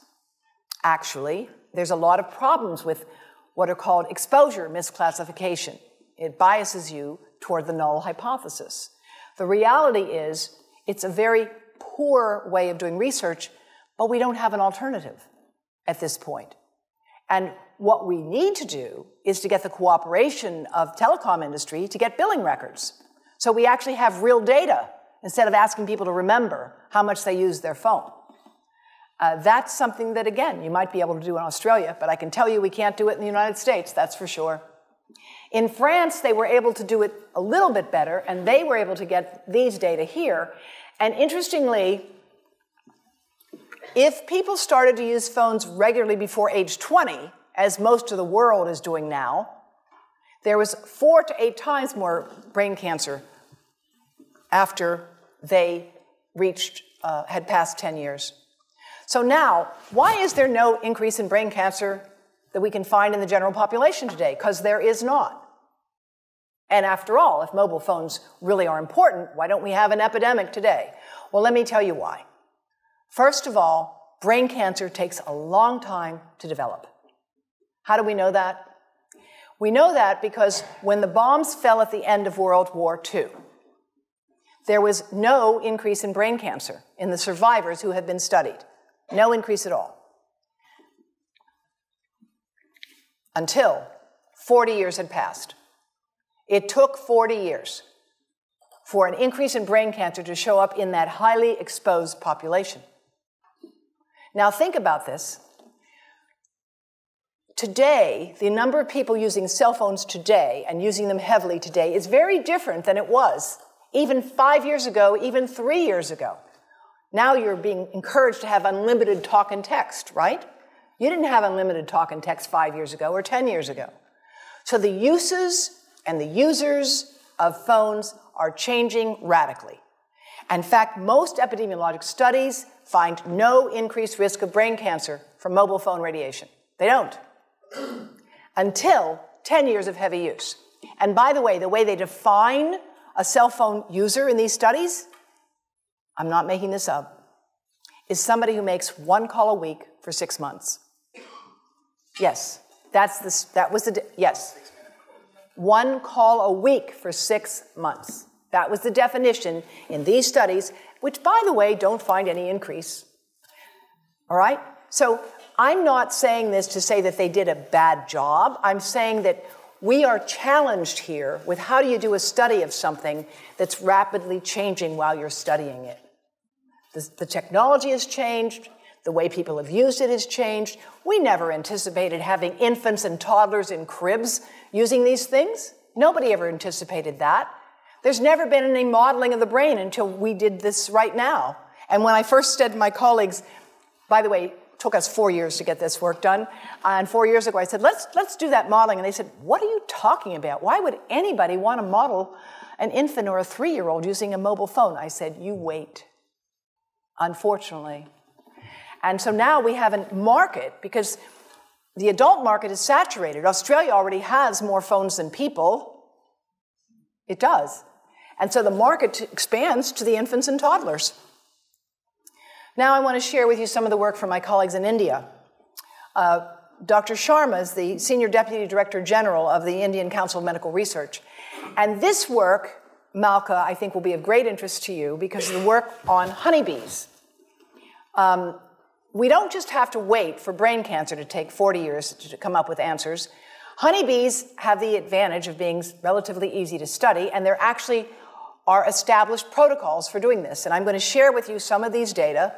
Actually, there's a lot of problems with what are called exposure misclassification. It biases you toward the null hypothesis. The reality is it's a very poor way of doing research, but we don't have an alternative at this point. And what we need to do is to get the cooperation of telecom industry to get billing records. So we actually have real data instead of asking people to remember how much they use their phone. That's something that, again, you might be able to do in Australia, but I can tell you we can't do it in the United States, that's for sure. In France, they were able to do it a little bit better, and they were able to get these data here. And interestingly, if people started to use phones regularly before age 20, as most of the world is doing now, there was 4 to 8 times more brain cancer after they had passed 10 years. So now, why is there no increase in brain cancer that we can find in the general population today? Because there is not. And after all, if mobile phones really are important, why don't we have an epidemic today? Well, let me tell you why. First of all, brain cancer takes a long time to develop. How do we know that? We know that because when the bombs fell at the end of World War II, there was no increase in brain cancer in the survivors who had been studied. No increase at all. Until 40 years had passed. It took 40 years for an increase in brain cancer to show up in that highly exposed population. Now think about this. Today, the number of people using cell phones today and using them heavily today is very different than it was even 5 years ago, even 3 years ago. Now you're being encouraged to have unlimited talk and text, right? You didn't have unlimited talk and text 5 years ago or 10 years ago. So the uses and the users of phones are changing radically. In fact, most epidemiologic studies find no increased risk of brain cancer from mobile phone radiation. They don't. Until 10 years of heavy use. And by the way they define a cell phone user in these studies, I'm not making this up, is somebody who makes 1 call a week for 6 months. Yes, yes. 1 call a week for 6 months. That was the definition in these studies, which, by the way, don't find any increase. All right? So I'm not saying this to say that they did a bad job. I'm saying that we are challenged here with how do you do a study of something that's rapidly changing while you're studying it. The technology has changed, The way people have used it has changed. We never anticipated having infants and toddlers in cribs using these things. Nobody ever anticipated that. There's never been any modeling of the brain until we did this right now. And when I first said to my colleagues, by the way, it took us 4 years to get this work done, and 4 years ago I said, let's do that modeling. And they said, what are you talking about? Why would anybody want to model an infant or a 3-year-old using a mobile phone? I said, you wait, unfortunately. And so now we have a market, because the adult market is saturated. Australia already has more phones than people. It does. And so the market expands to the infants and toddlers. Now I want to share with you some of the work from my colleagues in India. Dr. Sharma is the Senior Deputy Director General of the Indian Council of Medical Research. And this work, Malka, I think will be of great interest to you because of the work on honeybees. We don't just have to wait for brain cancer to take 40 years to come up with answers. Honeybees have the advantage of being relatively easy to study, and there actually are established protocols for doing this. And I'm going to share with you some of these data,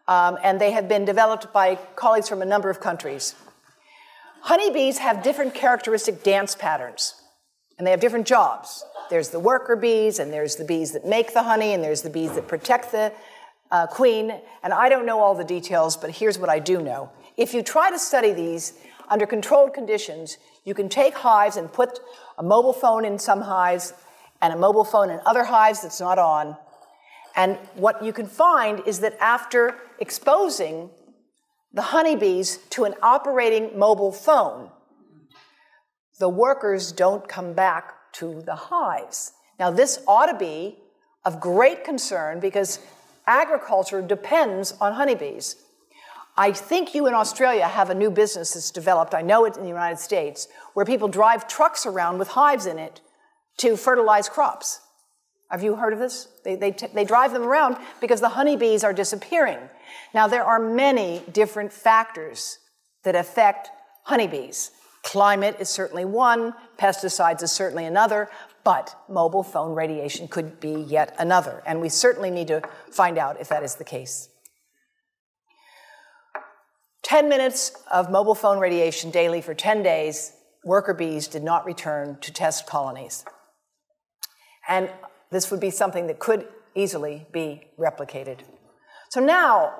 and they have been developed by colleagues from a number of countries. Honeybees have different characteristic dance patterns, and they have different jobs. There's the worker bees, and there's the bees that make the honey, and there's the bees that protect the queen. And I don't know all the details, but here's what I do know. If you try to study these under controlled conditions, you can take hives and put a mobile phone in some hives and a mobile phone in other hives that's not on. And what you can find is that after exposing the honeybees to an operating mobile phone, the workers don't come back to the hives. Now, this ought to be of great concern because agriculture depends on honeybees. I think you in Australia have a new business that's developed, I know it in the United States, where people drive trucks around with hives in it to fertilize crops. Have you heard of this? They drive them around because the honeybees are disappearing. Now, there are many different factors that affect honeybees. Climate is certainly one, pesticides is certainly another, but mobile phone radiation could be yet another, and we certainly need to find out if that is the case. 10 minutes of mobile phone radiation daily for 10 days, worker bees did not return to test colonies. And this would be something that could easily be replicated. So now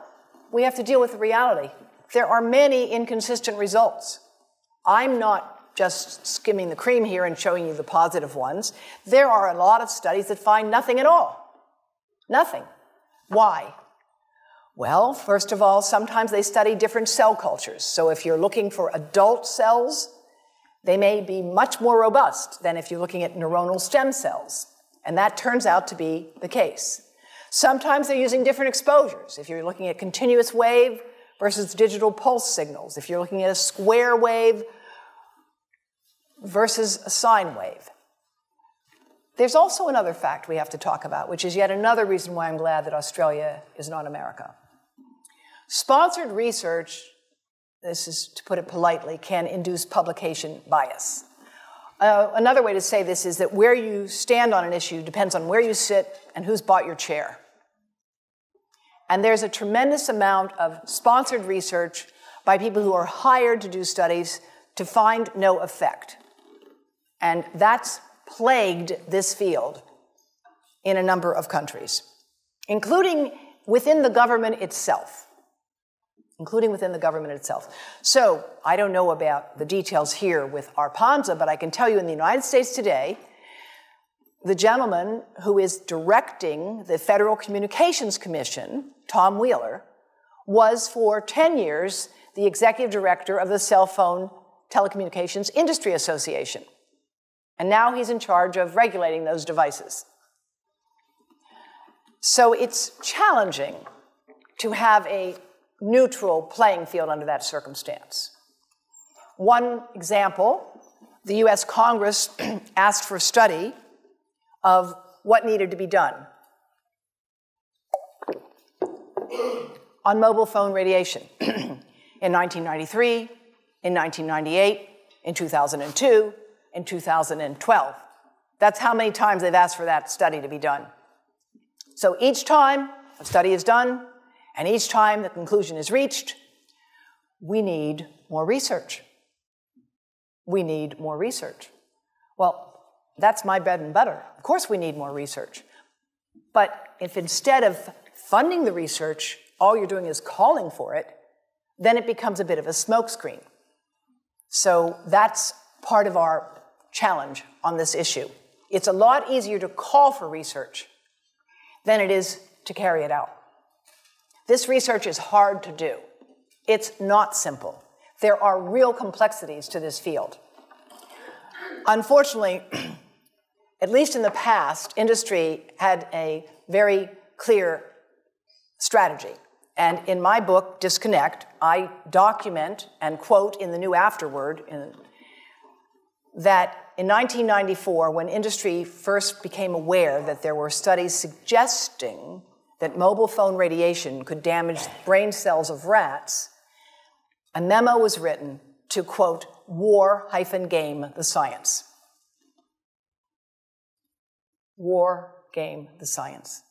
we have to deal with the reality. There are many inconsistent results. I'm not just skimming the cream here and showing you the positive ones. There are a lot of studies that find nothing at all. Nothing. Why? Well, first of all, sometimes they study different cell cultures. So if you're looking for adult cells, they may be much more robust than if you're looking at neuronal stem cells. And that turns out to be the case. Sometimes they're using different exposures. If you're looking at continuous wave versus digital pulse signals, if you're looking at a square wave versus a sine wave. There's also another fact we have to talk about, which is yet another reason why I'm glad that Australia is not America. Sponsored research, this is to put it politely, can induce publication bias. Another way to say this is that where you stand on an issue depends on where you sit and who's bought your chair. And there's a tremendous amount of sponsored research by people who are hired to do studies to find no effect. And that's plagued this field in a number of countries, including within the government itself. So I don't know about the details here with Arpanza, but I can tell you in the United States today, the gentleman who is directing the Federal Communications Commission, Tom Wheeler, was for 10 years the executive director of the Cell Phone Telecommunications Industry Association. And now he's in charge of regulating those devices. So it's challenging to have a neutral playing field under that circumstance. One example, the US Congress asked for a study of what needed to be done on mobile phone radiation in 1993, in 1998, in 2002, in 2012. That's how many times they've asked for that study to be done. So each time a study is done, And each time the conclusion is reached, we need more research. We need more research. Well, that's my bread and butter. Of course we need more research. But if instead of funding the research, all you're doing is calling for it, then it becomes a bit of a smokescreen. So that's part of our challenge on this issue. It's a lot easier to call for research than it is to carry it out. This research is hard to do. It's not simple. There are real complexities to this field. Unfortunately, at least in the past, industry had a very clear strategy. And in my book, Disconnect, I document and quote in the new afterword that in 1994, when industry first became aware that there were studies suggesting that mobile phone radiation could damage brain cells of rats, a memo was written to, quote, war-game the science. War-game the science.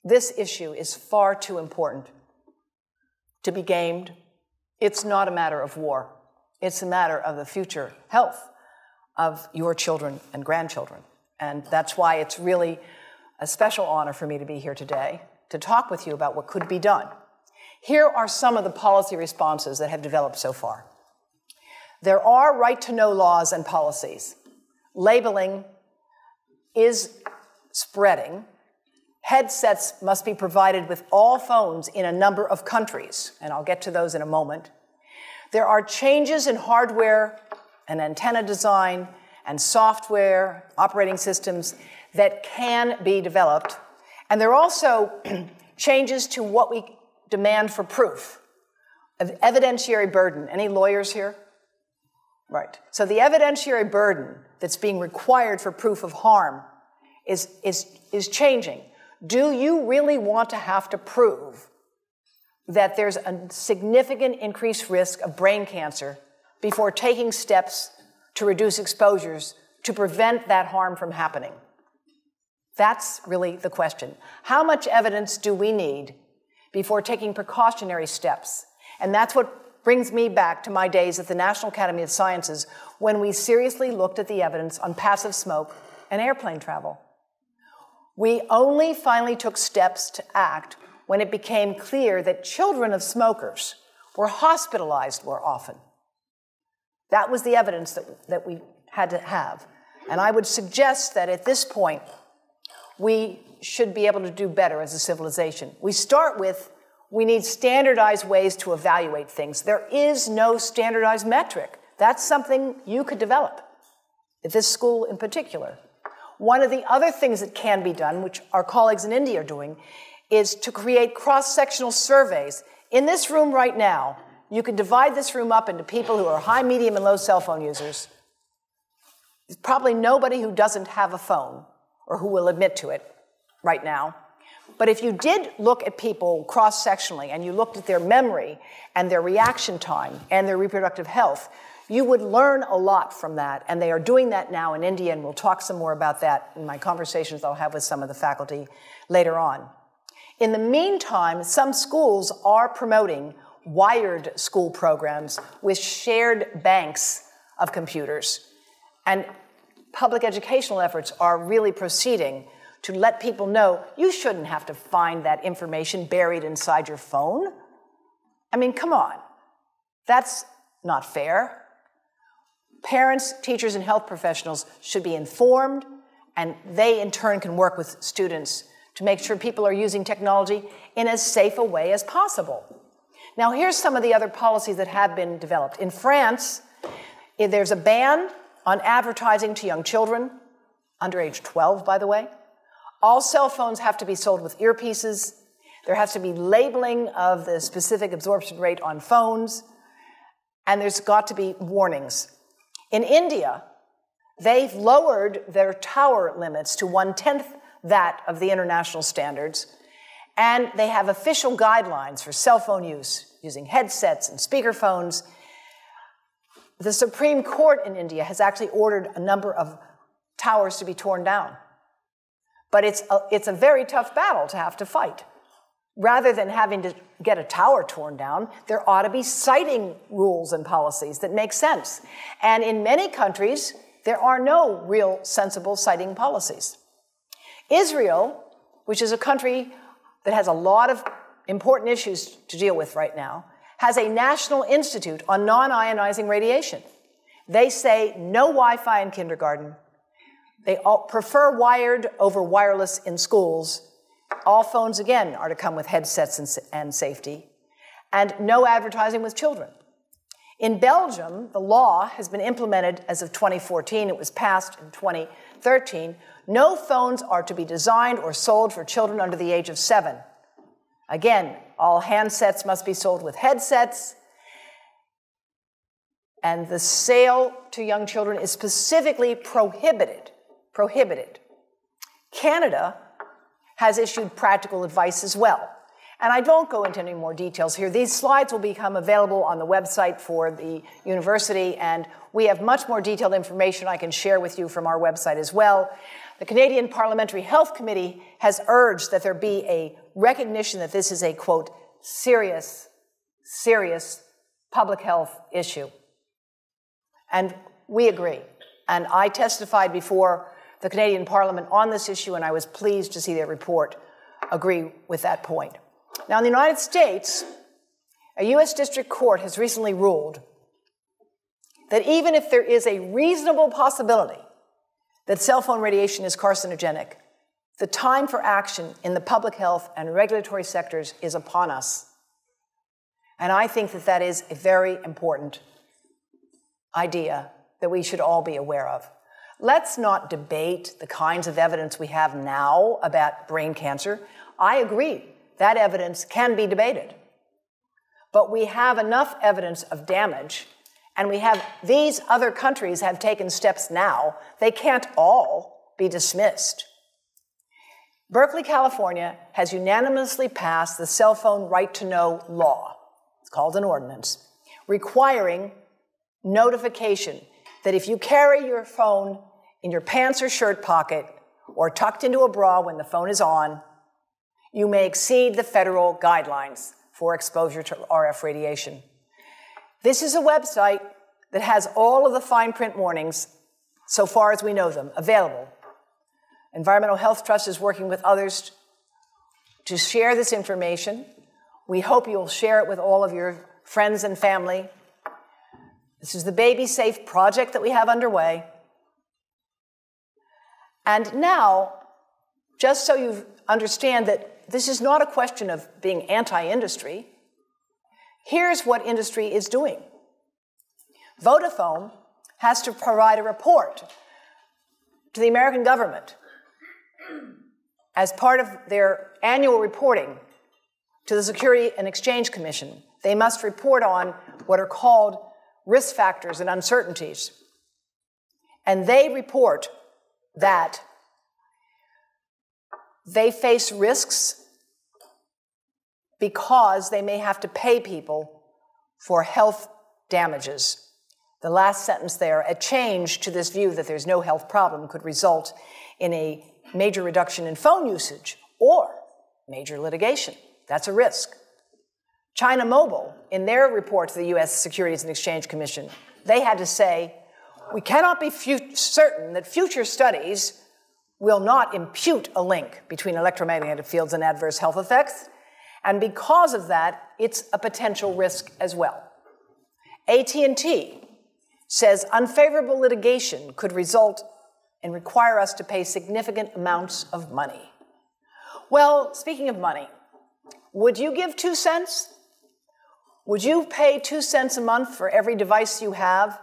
This issue is far too important to be gamed. It's not a matter of war. It's a matter of the future health of your children and grandchildren. And that's why it's really a special honor for me to be here today to talk with you about what could be done. Here are some of the policy responses that have developed so far. There are right-to-know laws and policies. Labeling is spreading. Headsets must be provided with all phones in a number of countries, and I'll get to those in a moment. There are changes in hardware and antenna design and software, operating systems that can be developed. And there are also changes to what we demand for proof of evidentiary burden. Any lawyers here? Right. So the evidentiary burden that's being required for proof of harm is changing. Do you really want to have to prove that there's a significant increased risk of brain cancer before taking steps to reduce exposures to prevent that harm from happening? That's really the question. How much evidence do we need before taking precautionary steps? And that's what brings me back to my days at the National Academy of Sciences when we seriously looked at the evidence on passive smoke and airplane travel. We only finally took steps to act when it became clear that children of smokers were hospitalized more often. That was the evidence that we had to have. And I would suggest that at this point, we should be able to do better as a civilization. We start with, we need standardized ways to evaluate things. There is no standardized metric. That's something you could develop, at this school in particular. One of the other things that can be done, which our colleagues in India are doing, is to create cross-sectional surveys. In this room right now, you could divide this room up into people who are high, medium, and low cell phone users. There's probably nobody who doesn't have a phone or who will admit to it right now. But if you did look at people cross-sectionally and you looked at their memory and their reaction time and their reproductive health, you would learn a lot from that. And they are doing that now in India, and we'll talk some more about that in my conversations I'll have with some of the faculty later on. In the meantime, some schools are promoting wired school programs with shared banks of computers. And public educational efforts are really proceeding to let people know you shouldn't have to find that information buried inside your phone. I mean, come on. That's not fair. Parents, teachers, and health professionals should be informed, and they in turn can work with students to make sure people are using technology in as safe a way as possible. Now, here's some of the other policies that have been developed. In France, there's a ban on advertising to young children, under age 12, by the way. All cell phones have to be sold with earpieces. There has to be labeling of the specific absorption rate on phones, and there's got to be warnings. In India, they've lowered their tower limits to 1/10 that of the international standards, and they have official guidelines for cell phone use, using headsets and speakerphones. The Supreme Court in India has actually ordered a number of towers to be torn down. But it's a very tough battle to have to fight. rather than having to get a tower torn down, there ought to be siting rules and policies that make sense. And in many countries, there are no real sensible siting policies. Israel, which is a country that has a lot of important issues to deal with right now, has a National Institute on non-ionizing radiation. They say no Wi-Fi in kindergarten. They prefer wired over wireless in schools. All phones, again, are to come with headsets and safety. And no advertising with children. In Belgium, the law has been implemented as of 2014. It was passed in 2013. No phones are to be designed or sold for children under the age of 7. Again, all handsets must be sold with headsets. And the sale to young children is specifically prohibited. Canada has issued practical advice as well. And I don't go into any more details here. These slides will become available on the website for the university, and we have much more detailed information I can share with you from our website as well. The Canadian Parliamentary Health Committee has urged that there be a recognition that this is a, quote, serious public health issue. And we agree. And I testified before the Canadian Parliament on this issue, and I was pleased to see their report agree with that point. Now, in the United States, a U.S. District Court has recently ruled that even if there is a reasonable possibility that cell phone radiation is carcinogenic, the time for action in the public health and regulatory sectors is upon us. And I think that that is a very important idea that we should all be aware of. Let's not debate the kinds of evidence we have now about brain cancer. I agree, that evidence can be debated. But we have enough evidence of damage, and we have these other countries have taken steps now. They can't all be dismissed. Berkeley, California has unanimously passed the cell phone right to know law. It's called an ordinance, requiring notification that if you carry your phone in your pants or shirt pocket or tucked into a bra when the phone is on, you may exceed the federal guidelines for exposure to RF radiation. This is a website that has all of the fine print warnings, so far as we know them, available. Environmental Health Trust is working with others to share this information. We hope you'll share it with all of your friends and family. This is the Baby Safe project that we have underway. And now, just so you understand that this is not a question of being anti-industry, here's what industry is doing. Vodafone has to provide a report to the American government as part of their annual reporting to the Security and Exchange Commission. They must report on what are called risk factors and uncertainties. And they report that they face risks because they may have to pay people for health damages. The last sentence there, a change to this view that there's no health problem could result in a major reduction in phone usage or major litigation. That's a risk. China Mobile, in their report to the U.S. Securities and Exchange Commission, they had to say, we cannot be certain that future studies will not impute a link between electromagnetic fields and adverse health effects, and because of that, it's a potential risk as well. AT&T says unfavorable litigation could result and require us to pay significant amounts of money. Well, speaking of money, would you give 2 cents? Would you pay 2 cents a month for every device you have,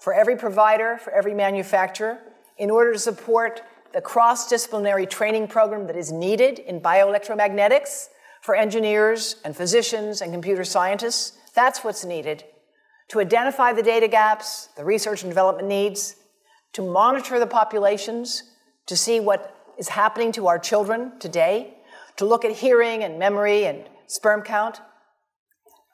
for every provider, for every manufacturer, in order to support the cross-disciplinary training program that is needed in bioelectromagnetics for engineers and physicians and computer scientists? That's what's needed to identify the data gaps, the research and development needs, to monitor the populations, to see what is happening to our children today, to look at hearing and memory and sperm count.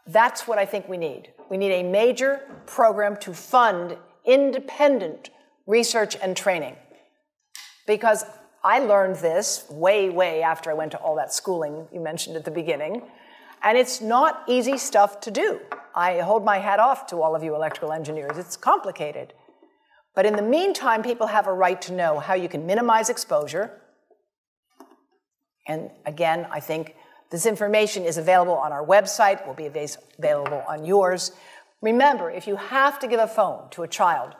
That's what I think we need. We need a major program to fund independent research and training. Because I learned this way, way after I went to all that schooling you mentioned at the beginning, and it's not easy stuff to do. I hold my hat off to all of you electrical engineers. It's complicated. But in the meantime, people have a right to know how you can minimize exposure. And again, I think this information is available on our website, will be available on yours. Remember, if you have to give a phone to a child,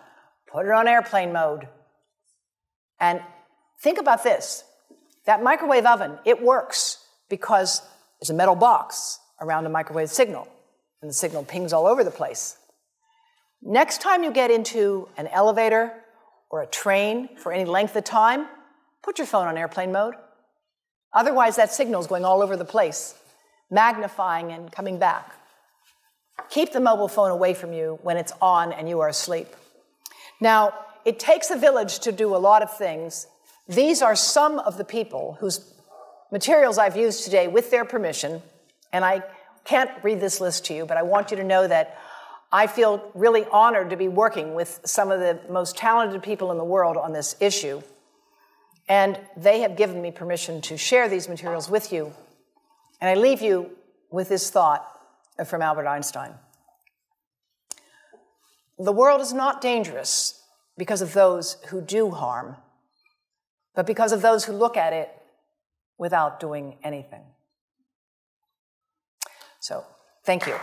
put it on airplane mode. And think about this. That microwave oven, it works because there's a metal box around a microwave signal, and the signal pings all over the place. Next time you get into an elevator or a train for any length of time, put your phone on airplane mode. Otherwise, that signal is going all over the place, magnifying and coming back. Keep the mobile phone away from you when it's on and you are asleep. Now, it takes a village to do a lot of things. These are some of the people whose materials I've used today with their permission, and I can't read this list to you, but I want you to know that I feel really honored to be working with some of the most talented people in the world on this issue. And they have given me permission to share these materials with you. And I leave you with this thought from Albert Einstein. The world is not dangerous because of those who do harm, but because of those who look at it without doing anything. So, thank you.